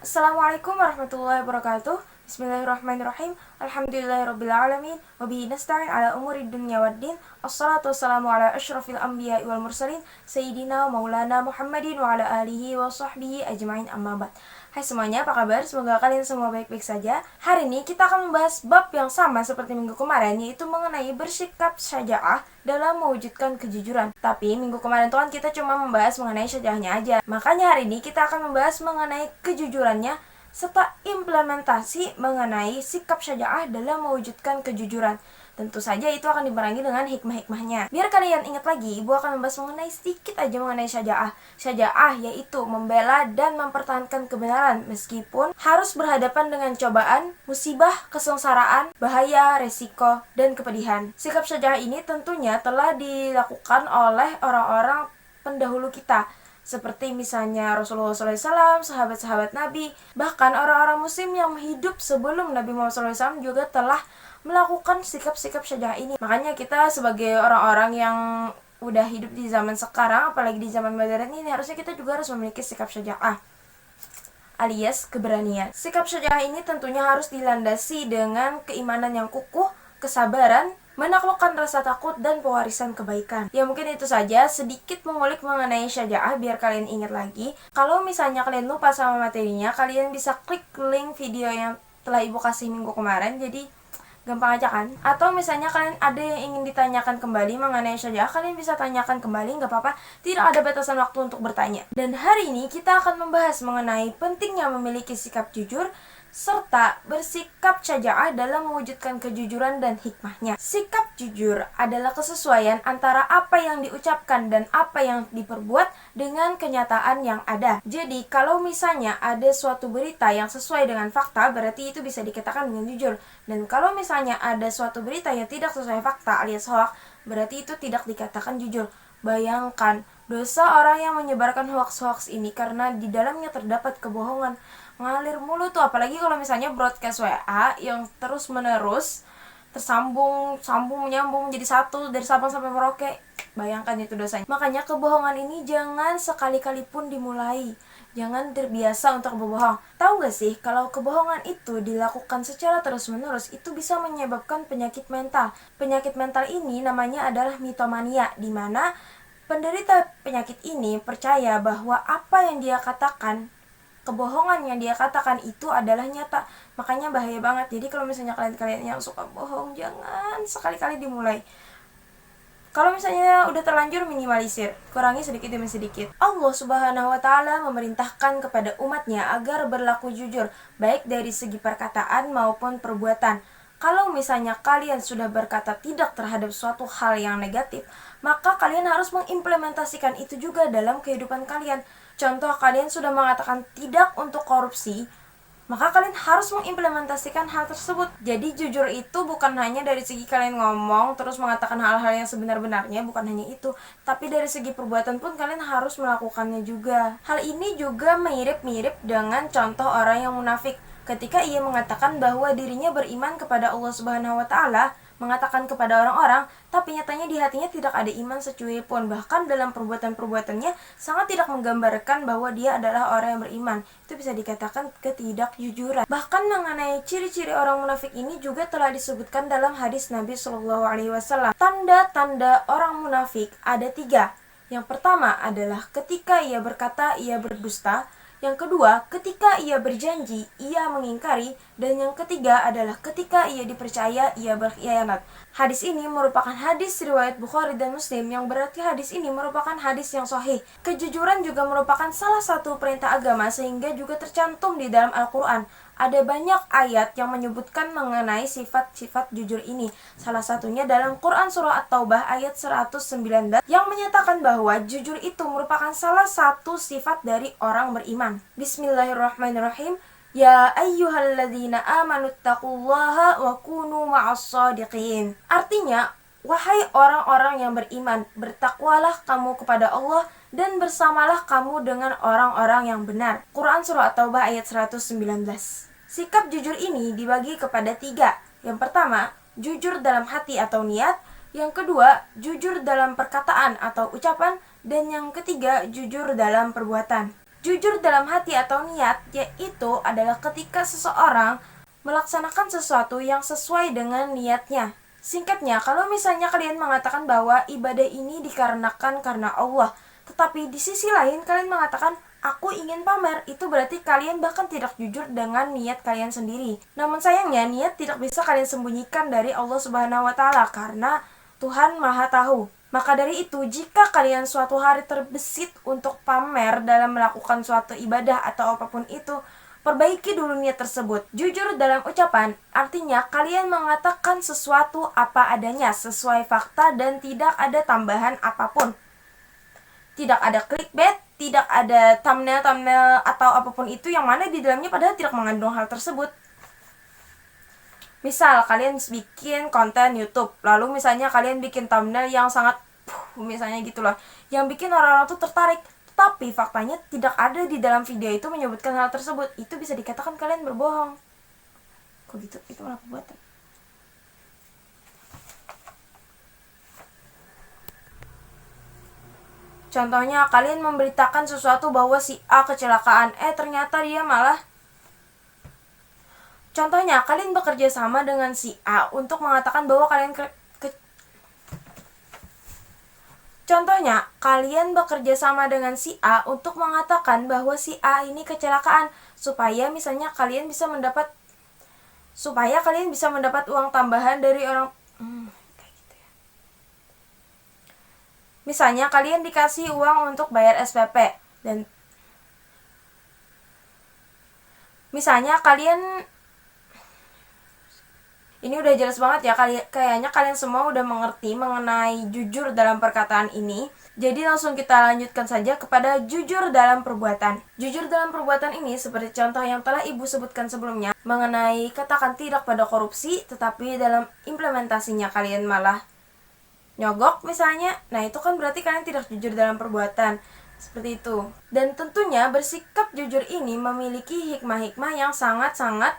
Assalamualaikum warahmatullahi wabarakatuh. Bismillahirrahmanirrahim. Alhamdulillahirrabbilalamin. Wabihi nasta'in ala umuri dunya waddin. Assalatu wassalamu ala ashrafil anbiya wal mursalin Sayyidina maulana Muhammadin wa ala alihi wa sahbihi ajma'in, amma ba'd. Hai semuanya, apa kabar? Semoga kalian semua baik-baik saja. Hari ini kita akan membahas bab yang sama seperti minggu kemarin, yaitu mengenai bersikap syaja'ah dalam mewujudkan kejujuran. Tapi minggu kemarin tuh kan kita cuma membahas mengenai syaja'ahnya aja. Makanya hari ini kita akan membahas mengenai kejujurannya serta implementasi mengenai sikap syaja'ah dalam mewujudkan kejujuran. Tentu saja itu akan dibarengi dengan hikmah-hikmahnya. Biar kalian ingat lagi, Ibu akan membahas mengenai sedikit aja mengenai syaja'ah. Syaja'ah yaitu membela dan mempertahankan kebenaran meskipun harus berhadapan dengan cobaan, musibah, kesengsaraan, bahaya, resiko, dan kepedihan. Sikap syaja'ah ini tentunya telah dilakukan oleh orang-orang pendahulu kita, seperti misalnya Rasulullah SAW, sahabat-sahabat Nabi, bahkan orang-orang muslim yang hidup sebelum Nabi Muhammad SAW juga telah melakukan sikap-sikap syaja'ah ini. Makanya kita sebagai orang-orang yang udah hidup di zaman sekarang, apalagi di zaman modern ini, harusnya kita juga harus memiliki sikap syaja'ah alias keberanian. Sikap syaja'ah ini tentunya harus dilandasi dengan keimanan yang kukuh, kesabaran, menaklukkan rasa takut, dan pewarisan kebaikan. Ya mungkin itu saja sedikit mengulik mengenai syaja'ah biar kalian ingat lagi. Kalau misalnya kalian lupa sama materinya, kalian bisa klik link video yang telah Ibu kasih minggu kemarin, jadi gampang aja kan? Atau misalnya kalian ada yang ingin ditanyakan kembali mengenai syaja'ah, kalian bisa tanyakan kembali, nggak apa-apa, tidak ada batasan waktu untuk bertanya. Dan hari ini kita akan membahas mengenai pentingnya memiliki sikap jujur serta bersikap syaja'ah dalam mewujudkan kejujuran dan hikmahnya. Sikap jujur adalah kesesuaian antara apa yang diucapkan dan apa yang diperbuat dengan kenyataan yang ada. Jadi, kalau misalnya ada suatu berita yang sesuai dengan fakta, berarti itu bisa dikatakan dengan jujur. Dan kalau misalnya ada suatu berita yang tidak sesuai fakta alias hoax, berarti itu tidak dikatakan jujur. Bayangkan dosa orang yang menyebarkan hoax-hoax ini karena di dalamnya terdapat kebohongan. Ngalir mulu tuh, apalagi kalau misalnya broadcast WA yang terus menerus tersambung, menyambung menjadi satu dari Sabang sampai Merauke. Bayangkan itu dosanya. Makanya kebohongan ini jangan sekali-kali pun dimulai. Jangan terbiasa untuk berbohong. Tahu gak sih, kalau kebohongan itu dilakukan secara terus-menerus, itu bisa menyebabkan penyakit mental. Penyakit mental ini namanya adalah mitomania, di mana penderita penyakit ini percaya bahwa apa yang dia katakan, kebohongan yang dia katakan itu adalah nyata. Makanya bahaya banget. Jadi kalau misalnya kalian yang suka bohong, jangan sekali-kali dimulai. Kalau misalnya udah terlanjur, minimalisir, kurangi sedikit demi sedikit. Allah Subhanahu wa Ta'ala memerintahkan kepada umatnya agar berlaku jujur, baik dari segi perkataan maupun perbuatan. Kalau misalnya kalian sudah berkata tidak terhadap suatu hal yang negatif, maka kalian harus mengimplementasikan itu juga dalam kehidupan kalian. Contoh, kalian sudah mengatakan tidak untuk korupsi, maka kalian harus mengimplementasikan hal tersebut. Jadi jujur itu bukan hanya dari segi kalian ngomong terus mengatakan hal-hal yang sebenar-benarnya, bukan hanya itu, tapi dari segi perbuatan pun kalian harus melakukannya juga. Hal ini juga mirip-mirip dengan contoh orang yang munafik ketika ia mengatakan bahwa dirinya beriman kepada Allah Subhanahu wa Ta'ala, mengatakan kepada orang-orang, tapi nyatanya di hatinya tidak ada iman secuil pun. Bahkan dalam perbuatan-perbuatannya sangat tidak menggambarkan bahwa dia adalah orang yang beriman. Itu bisa dikatakan ketidakjujuran. Bahkan mengenai ciri-ciri orang munafik ini juga telah disebutkan dalam hadis Nabi Shallallahu Alaihi Wasallam. Tanda-tanda orang munafik ada 3. Yang pertama adalah ketika ia berkata, ia berdusta. Yang kedua, ketika ia berjanji, ia mengingkari. Dan yang ketiga adalah ketika ia dipercaya, ia berkhianat. Hadis ini merupakan hadis riwayat Bukhari dan Muslim, yang berarti hadis ini merupakan hadis yang sahih. Kejujuran juga merupakan salah satu perintah agama, sehingga juga tercantum di dalam Al-Quran. Ada banyak ayat yang menyebutkan mengenai sifat-sifat jujur ini. Salah satunya dalam Quran Surah At-Taubah ayat 119 yang menyatakan bahwa jujur itu merupakan salah satu sifat dari orang beriman. Bismillahirrahmanirrahim. Ya ayyuhalladzina amanu taqullaha wa kunu ma'as-shadiqin. Artinya, wahai orang-orang yang beriman, bertakwalah kamu kepada Allah dan bersamalah kamu dengan orang-orang yang benar. Quran Surah At-Taubah ayat 119. Sikap jujur ini dibagi kepada 3. Yang pertama, jujur dalam hati atau niat. Yang kedua, jujur dalam perkataan atau ucapan. Dan yang ketiga, jujur dalam perbuatan. Jujur dalam hati atau niat, yaitu adalah ketika seseorang melaksanakan sesuatu yang sesuai dengan niatnya. Singkatnya, kalau misalnya kalian mengatakan bahwa ibadah ini dikarenakan karena Allah, tetapi di sisi lain kalian mengatakan aku ingin pamer, itu berarti kalian bahkan tidak jujur dengan niat kalian sendiri. Namun sayangnya, niat tidak bisa kalian sembunyikan dari Allah Subhanahu wa taala karena Tuhan Maha Tahu. Maka dari itu, jika kalian suatu hari terbesit untuk pamer dalam melakukan suatu ibadah atau apapun itu, perbaiki dulu niat tersebut. Jujur dalam ucapan, artinya kalian mengatakan sesuatu apa adanya, sesuai fakta dan tidak ada tambahan apapun. Tidak ada clickbait, tidak ada thumbnail atau apapun itu yang mana di dalamnya padahal tidak mengandung hal tersebut. Misal kalian bikin konten YouTube, lalu misalnya kalian bikin thumbnail yang sangat misalnya gitulah, yang bikin orang-orang tuh tertarik, tapi faktanya tidak ada di dalam video itu menyebutkan hal tersebut, itu bisa dikatakan kalian berbohong. Kok gitu? Itu malah perbuatan. Contohnya, kalian memberitakan sesuatu bahwa si A kecelakaan, ternyata dia malah. Contohnya, kalian bekerja sama dengan si A untuk mengatakan bahwa Contohnya, kalian bekerja sama dengan si A untuk mengatakan bahwa si A ini kecelakaan supaya kalian bisa mendapat uang tambahan dari orang kayak gitu ya. Misalnya kalian dikasih uang untuk bayar SPP dan misalnya kalian ini udah jelas banget ya, kayaknya kalian semua udah mengerti mengenai jujur dalam perkataan ini. Jadi langsung kita lanjutkan saja kepada jujur dalam perbuatan. Jujur dalam perbuatan ini seperti contoh yang telah Ibu sebutkan sebelumnya mengenai katakan tidak pada korupsi, tetapi dalam implementasinya kalian malah nyogok misalnya. Nah itu kan berarti kalian tidak jujur dalam perbuatan. Seperti itu. Dan tentunya bersikap jujur ini memiliki hikmah-hikmah yang sangat-sangat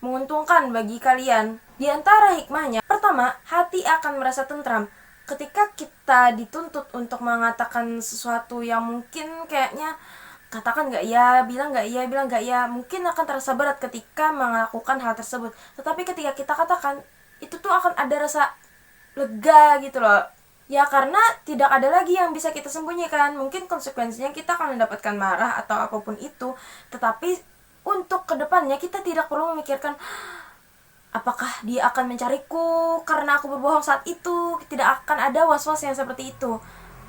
menguntungkan bagi kalian. Di antara hikmahnya, pertama, hati akan merasa tentram. Ketika kita dituntut untuk mengatakan sesuatu yang mungkin kayaknya katakan gak ya, bilang gak ya, mungkin akan terasa berat ketika melakukan hal tersebut. Tetapi ketika kita katakan, itu tuh akan ada rasa lega gitu loh. Ya karena tidak ada lagi yang bisa kita sembunyikan. Mungkin konsekuensinya kita akan mendapatkan marah atau apapun itu. Tetapi untuk kedepannya kita tidak perlu memikirkan apakah dia akan mencariku karena aku berbohong saat itu. Tidak akan ada was-was yang seperti itu.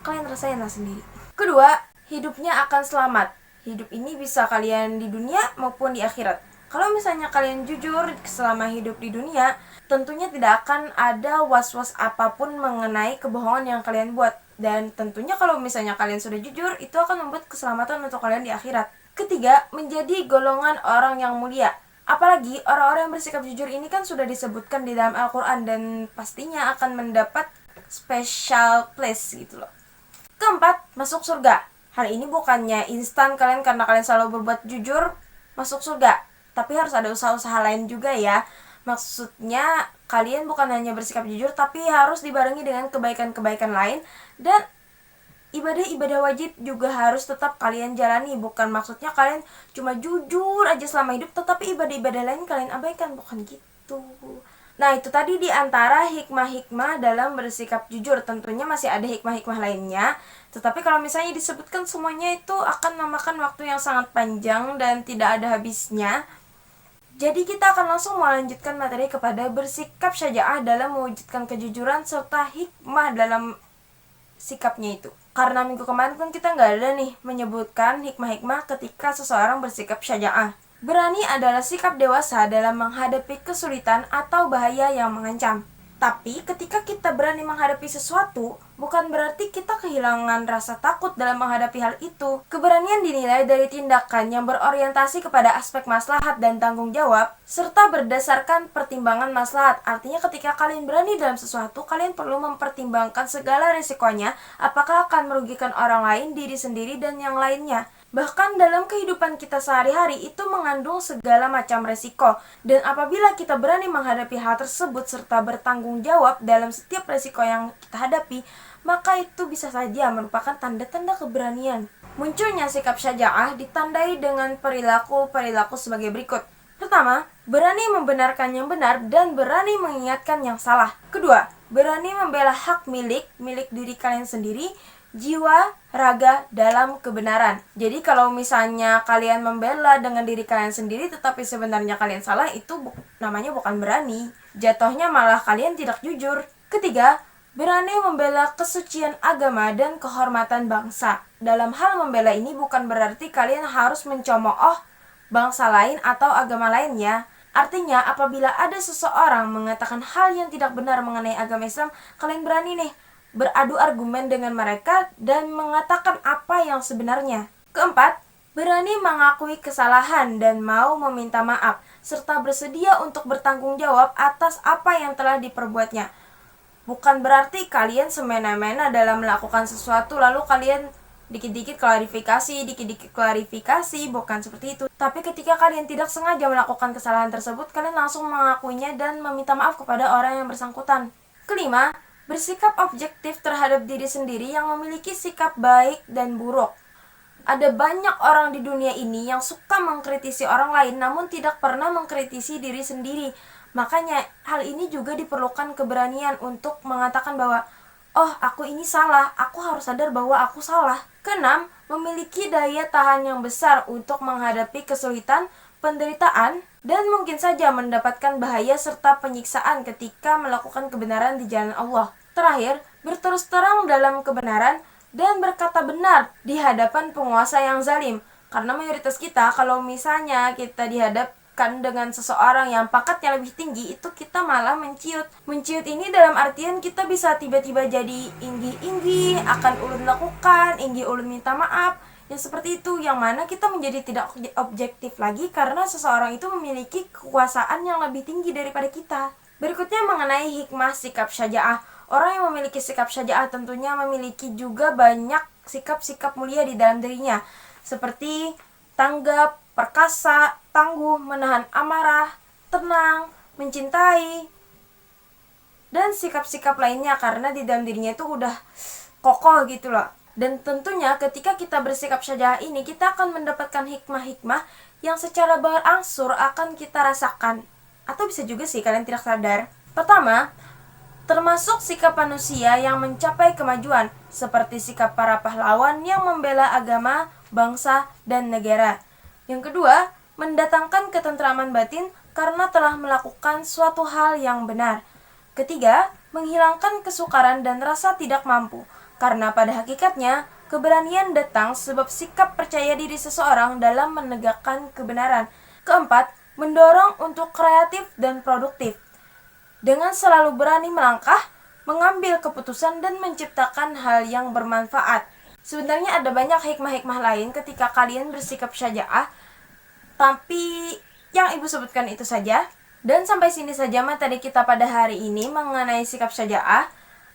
Kalian rasainlah sendiri. Kedua, hidupnya akan selamat. Hidup ini bisa kalian di dunia maupun di akhirat. Kalau misalnya kalian jujur selama hidup di dunia, tentunya tidak akan ada was-was apapun mengenai kebohongan yang kalian buat. Dan tentunya kalau misalnya kalian sudah jujur, itu akan membuat keselamatan untuk kalian di akhirat. Ketiga, menjadi golongan orang yang mulia. Apalagi orang-orang yang bersikap jujur ini kan sudah disebutkan di dalam Al-Quran dan pastinya akan mendapat special place gitu loh. Keempat, masuk surga. Hal ini bukannya instan kalian karena kalian selalu berbuat jujur masuk surga, tapi harus ada usaha-usaha lain juga ya. Maksudnya kalian bukan hanya bersikap jujur, tapi harus dibarengi dengan kebaikan-kebaikan lain. Dan ibadah-ibadah wajib juga harus tetap kalian jalani. Bukan maksudnya kalian cuma jujur aja selama hidup, tetapi ibadah-ibadah lain kalian abaikan. Bukan gitu. Nah itu tadi di antara hikmah-hikmah dalam bersikap jujur. Tentunya masih ada hikmah-hikmah lainnya, tetapi kalau misalnya disebutkan semuanya itu akan memakan waktu yang sangat panjang dan tidak ada habisnya. Jadi kita akan langsung melanjutkan materi kepada bersikap syaja'ah dalam mewujudkan kejujuran serta hikmah dalam sikapnya itu. Karena minggu kemarin kan kita nggak ada nih menyebutkan hikmah-hikmah ketika seseorang bersikap syaja'ah. Berani adalah sikap dewasa dalam menghadapi kesulitan atau bahaya yang mengancam. Tapi ketika kita berani menghadapi sesuatu, bukan berarti kita kehilangan rasa takut dalam menghadapi hal itu. Keberanian dinilai dari tindakan yang berorientasi kepada aspek maslahat dan tanggung jawab, serta berdasarkan pertimbangan maslahat. Artinya ketika kalian berani dalam sesuatu, kalian perlu mempertimbangkan segala risikonya, apakah akan merugikan orang lain, diri sendiri, dan yang lainnya. Bahkan dalam kehidupan kita sehari-hari itu mengandung segala macam resiko. Dan apabila kita berani menghadapi hal tersebut serta bertanggung jawab dalam setiap resiko yang kita hadapi, maka itu bisa saja merupakan tanda-tanda keberanian. Munculnya sikap syaja'ah ditandai dengan perilaku-perilaku sebagai berikut. Pertama, berani membenarkan yang benar dan berani mengingatkan yang salah. Kedua, berani membela hak milik diri kalian sendiri, jiwa, raga dalam kebenaran. Jadi kalau misalnya kalian membela dengan diri kalian sendiri tetapi sebenarnya kalian salah, itu namanya bukan berani. Jatuhnya malah kalian tidak jujur. Ketiga, berani membela kesucian agama dan kehormatan bangsa. Dalam hal membela ini bukan berarti kalian harus mencemooh bangsa lain atau agama lain ya. Artinya apabila ada seseorang mengatakan hal yang tidak benar mengenai agama Islam, kalian berani nih beradu argumen dengan mereka dan mengatakan apa yang sebenarnya. Keempat, berani mengakui kesalahan dan mau meminta maaf, serta bersedia untuk bertanggung jawab atas apa yang telah diperbuatnya. Bukan berarti kalian semena-mena dalam melakukan sesuatu lalu kalian dikit-dikit klarifikasi, bukan seperti itu. Tapi ketika kalian tidak sengaja melakukan kesalahan tersebut, kalian langsung mengakuinya dan meminta maaf kepada orang yang bersangkutan. Kelima, bersikap objektif terhadap diri sendiri yang memiliki sikap baik dan buruk. Ada banyak orang di dunia ini yang suka mengkritisi orang lain namun tidak pernah mengkritisi diri sendiri. Makanya hal ini juga diperlukan keberanian untuk mengatakan bahwa oh, aku ini salah, aku harus sadar bahwa aku salah. Keenam, memiliki daya tahan yang besar untuk menghadapi kesulitan, penderitaan, dan mungkin saja mendapatkan bahaya serta penyiksaan ketika melakukan kebenaran di jalan Allah. Terakhir, berterus terang dalam kebenaran dan berkata benar di hadapan penguasa yang zalim. Karena mayoritas kita, kalau misalnya kita dihadapkan dengan seseorang yang pangkatnya lebih tinggi, itu kita malah menciut. Menciut ini dalam artian kita bisa tiba-tiba jadi inggi-inggi, akan ulun lakukan, inggi ulun minta maaf, yang seperti itu, yang mana kita menjadi tidak objektif lagi karena seseorang itu memiliki kekuasaan yang lebih tinggi daripada kita. Berikutnya mengenai hikmah sikap syaja'ah. Orang yang memiliki sikap syaja'ah tentunya memiliki juga banyak sikap-sikap mulia di dalam dirinya, seperti tanggap, perkasa, tangguh, menahan amarah, tenang, mencintai, dan sikap-sikap lainnya karena di dalam dirinya itu udah kokoh gitu loh. Dan tentunya ketika kita bersikap syaja'ah ini, kita akan mendapatkan hikmah-hikmah yang secara berangsur akan kita rasakan. Atau bisa juga sih kalian tidak sadar. Pertama, termasuk sikap manusia yang mencapai kemajuan, seperti sikap para pahlawan yang membela agama, bangsa, dan negara. Yang kedua, mendatangkan ketentraman batin karena telah melakukan suatu hal yang benar. Ketiga, menghilangkan kesukaran dan rasa tidak mampu, karena pada hakikatnya keberanian datang sebab sikap percaya diri seseorang dalam menegakkan kebenaran. Keempat, mendorong untuk kreatif dan produktif, dengan selalu berani melangkah, mengambil keputusan, dan menciptakan hal yang bermanfaat. Sebenarnya ada banyak hikmah-hikmah lain ketika kalian bersikap syaja'ah, tapi yang ibu sebutkan itu saja. Dan sampai sini saja materi kita pada hari ini mengenai sikap syaja'ah.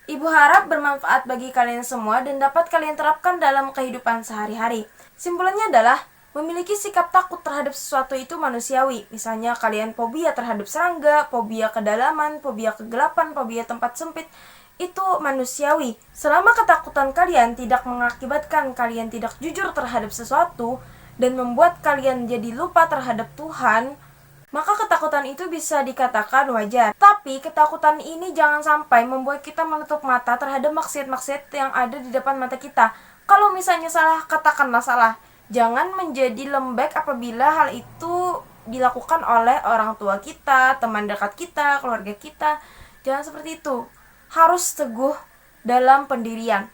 Ibu harap bermanfaat bagi kalian semua dan dapat kalian terapkan dalam kehidupan sehari-hari. Simpulannya adalah, memiliki sikap takut terhadap sesuatu itu manusiawi. Misalnya kalian fobia terhadap serangga, fobia kedalaman, fobia kegelapan, fobia tempat sempit. Itu manusiawi. Selama ketakutan kalian tidak mengakibatkan kalian tidak jujur terhadap sesuatu dan membuat kalian jadi lupa terhadap Tuhan, maka ketakutan itu bisa dikatakan wajar. Tapi ketakutan ini jangan sampai membuat kita menutup mata terhadap maksiat-maksiat yang ada di depan mata kita. Kalau misalnya salah, katakanlah salah. Jangan menjadi lembek apabila hal itu dilakukan oleh orang tua kita, teman dekat kita, keluarga kita. Jangan seperti itu. Harus teguh dalam pendirian.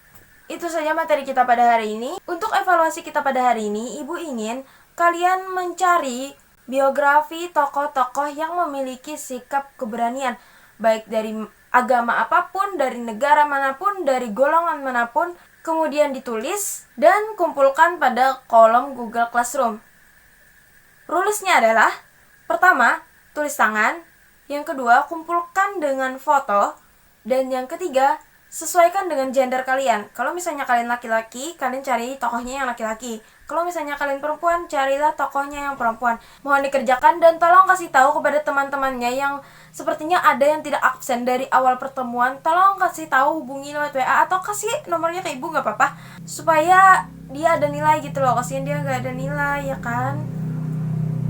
Itu saja materi kita pada hari ini. Untuk evaluasi kita pada hari ini, ibu ingin kalian mencari biografi tokoh-tokoh yang memiliki sikap keberanian, baik dari agama apapun, dari negara manapun, dari golongan manapun, kemudian ditulis dan kumpulkan pada kolom Google Classroom. Rulesnya adalah, pertama, tulis tangan, yang kedua, kumpulkan dengan foto, dan yang ketiga, Sesuaikan dengan gender kalian. Kalau misalnya kalian laki-laki, kalian cari tokohnya yang laki-laki. Kalau misalnya kalian perempuan, carilah tokohnya yang perempuan. Mohon dikerjakan dan tolong kasih tahu kepada teman-temannya yang sepertinya ada yang tidak absen dari awal pertemuan. Tolong kasih tahu, hubungi lewat WA atau kasih nomornya ke ibu, nggak apa-apa, supaya dia ada nilai gitu loh. Kasihan dia nggak ada nilai, ya kan?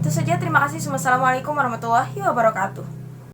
Itu saja, terima kasih. Wassalamualaikum warahmatullahi wabarakatuh.